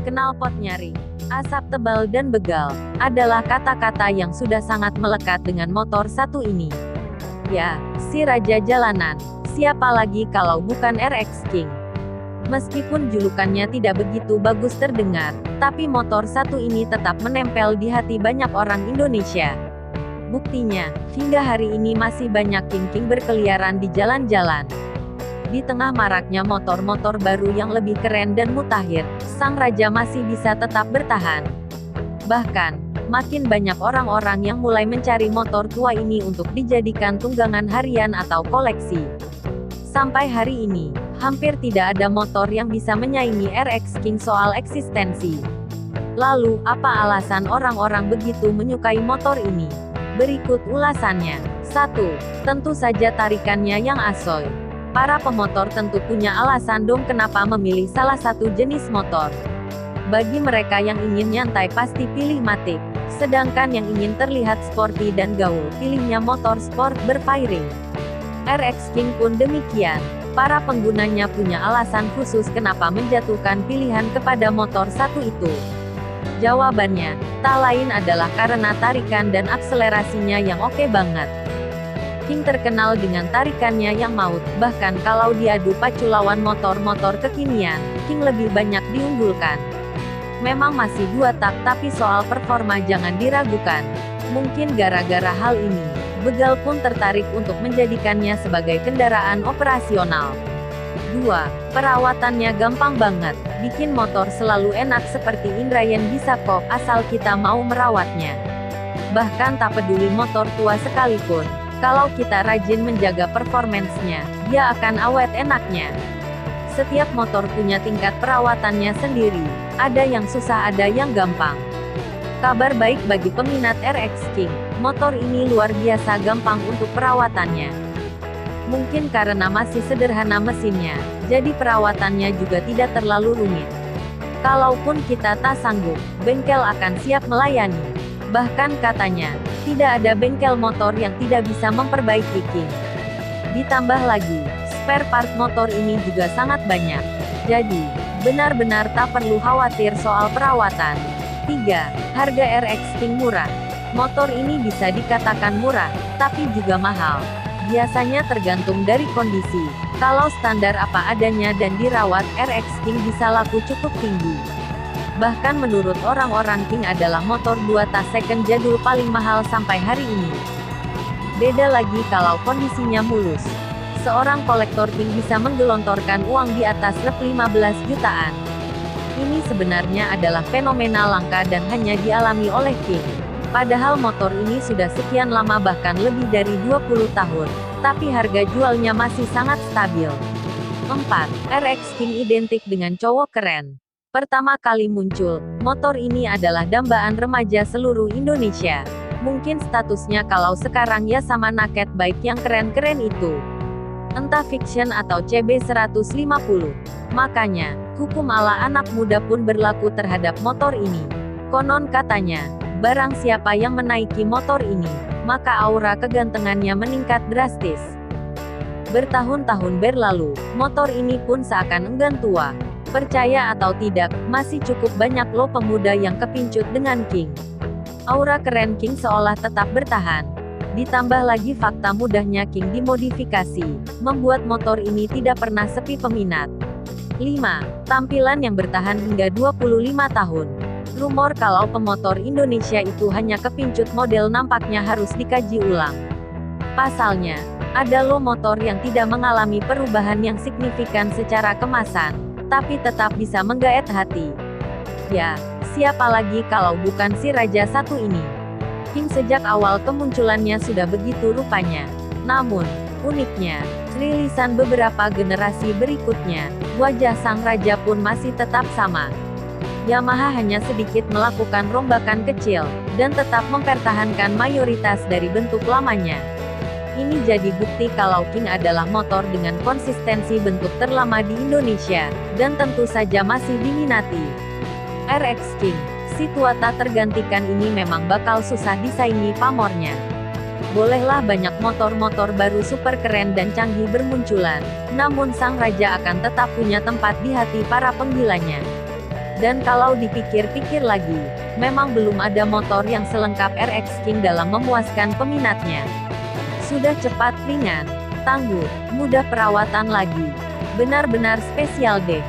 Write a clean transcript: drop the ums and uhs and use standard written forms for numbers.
knalpot nyaring, asap tebal dan begal, adalah kata-kata yang sudah sangat melekat dengan motor satu ini. Ya, si Raja Jalanan, siapa lagi kalau bukan RX King? Meskipun julukannya tidak begitu bagus terdengar, tapi motor satu ini tetap menempel di hati banyak orang Indonesia. Buktinya, hingga hari ini masih banyak king-king berkeliaran di jalan-jalan. Di tengah maraknya motor-motor baru yang lebih keren dan mutakhir, sang raja masih bisa tetap bertahan. Bahkan, makin banyak orang-orang yang mulai mencari motor tua ini untuk dijadikan tunggangan harian atau koleksi. Sampai hari ini, hampir tidak ada motor yang bisa menyaingi RX King soal eksistensi. Lalu, apa alasan orang-orang begitu menyukai motor ini? Berikut ulasannya. 1. Tentu saja tarikannya yang asoy. Para pemotor tentu punya alasan dong kenapa memilih salah satu jenis motor. Bagi mereka yang ingin nyantai pasti pilih Matic. Sedangkan yang ingin terlihat sporty dan gaul, pilihnya motor sport berfairing. RX King pun demikian. Para penggunanya punya alasan khusus kenapa menjatuhkan pilihan kepada motor satu itu. Jawabannya, tak lain adalah karena tarikan dan akselerasinya yang oke banget. King terkenal dengan tarikannya yang maut, bahkan kalau diadu pacu lawan motor-motor kekinian, King lebih banyak diunggulkan. Memang masih 2 tak, tapi soal performa jangan diragukan. Mungkin gara-gara hal ini, begal pun tertarik untuk menjadikannya sebagai kendaraan operasional. 2. Perawatannya gampang banget, bikin motor selalu enak seperti Indrayani bisa kok, asal kita mau merawatnya. Bahkan tak peduli motor tua sekalipun, kalau kita rajin menjaga performance-nya, dia akan awet enaknya. Setiap motor punya tingkat perawatannya sendiri, ada yang susah ada yang gampang. Kabar baik bagi peminat RX King, motor ini luar biasa gampang untuk perawatannya. Mungkin karena masih sederhana mesinnya, jadi perawatannya juga tidak terlalu rumit. Kalaupun kita tak sanggup, bengkel akan siap melayani. Bahkan katanya, tidak ada bengkel motor yang tidak bisa memperbaiki King. Ditambah lagi, spare part motor ini juga sangat banyak. Jadi, benar-benar tak perlu khawatir soal perawatan. 3. Harga RX King murah. Motor ini bisa dikatakan murah, tapi juga mahal. Biasanya tergantung dari kondisi. Kalau standar apa adanya dan dirawat, RX King bisa laku cukup tinggi. Bahkan menurut orang-orang King adalah motor 2 tak second jadul paling mahal sampai hari ini. Beda lagi kalau kondisinya mulus. Seorang kolektor King bisa menggelontorkan uang di atas rp 15 jutaan. Ini sebenarnya adalah fenomena langka dan hanya dialami oleh King. Padahal motor ini sudah sekian lama bahkan lebih dari 20 tahun, tapi harga jualnya masih sangat stabil. 4. RX King identik dengan cowok keren. Pertama kali muncul, motor ini adalah dambaan remaja seluruh Indonesia. Mungkin statusnya kalau sekarang ya sama naked bike yang keren-keren itu. Entah fiction atau CB150. Makanya, hukum ala anak muda pun berlaku terhadap motor ini. Konon katanya, barang siapa yang menaiki motor ini, maka aura kegantengannya meningkat drastis. Bertahun-tahun berlalu, motor ini pun seakan enggan tua. Percaya atau tidak, masih cukup banyak loh pemuda yang kepincut dengan King. Aura keren King seolah tetap bertahan. Ditambah lagi fakta mudahnya King dimodifikasi, membuat motor ini tidak pernah sepi peminat. 5. Tampilan yang bertahan hingga 25 tahun. Rumor kalau pemotor Indonesia itu hanya kepincut model nampaknya harus dikaji ulang. Pasalnya, ada loh motor yang tidak mengalami perubahan yang signifikan secara kemasan, tapi tetap bisa menggaet hati. Ya, siapa lagi kalau bukan si Raja satu ini? King sejak awal kemunculannya sudah begitu rupanya. Namun, uniknya, rilisan beberapa generasi berikutnya, wajah sang raja pun masih tetap sama. Yamaha hanya sedikit melakukan rombakan kecil, dan tetap mempertahankan mayoritas dari bentuk lamanya. Ini jadi bukti kalau King adalah motor dengan konsistensi bentuk terlama di Indonesia, dan tentu saja masih diminati. RX King, si tua tak tergantikan ini memang bakal susah disaingi pamornya. Bolehlah banyak motor-motor baru super keren dan canggih bermunculan, namun sang raja akan tetap punya tempat di hati para penggilanya. Dan kalau dipikir-pikir lagi, memang belum ada motor yang selengkap RX King dalam memuaskan peminatnya. Sudah cepat, ringan, tangguh, mudah perawatan lagi. Benar-benar spesial deh.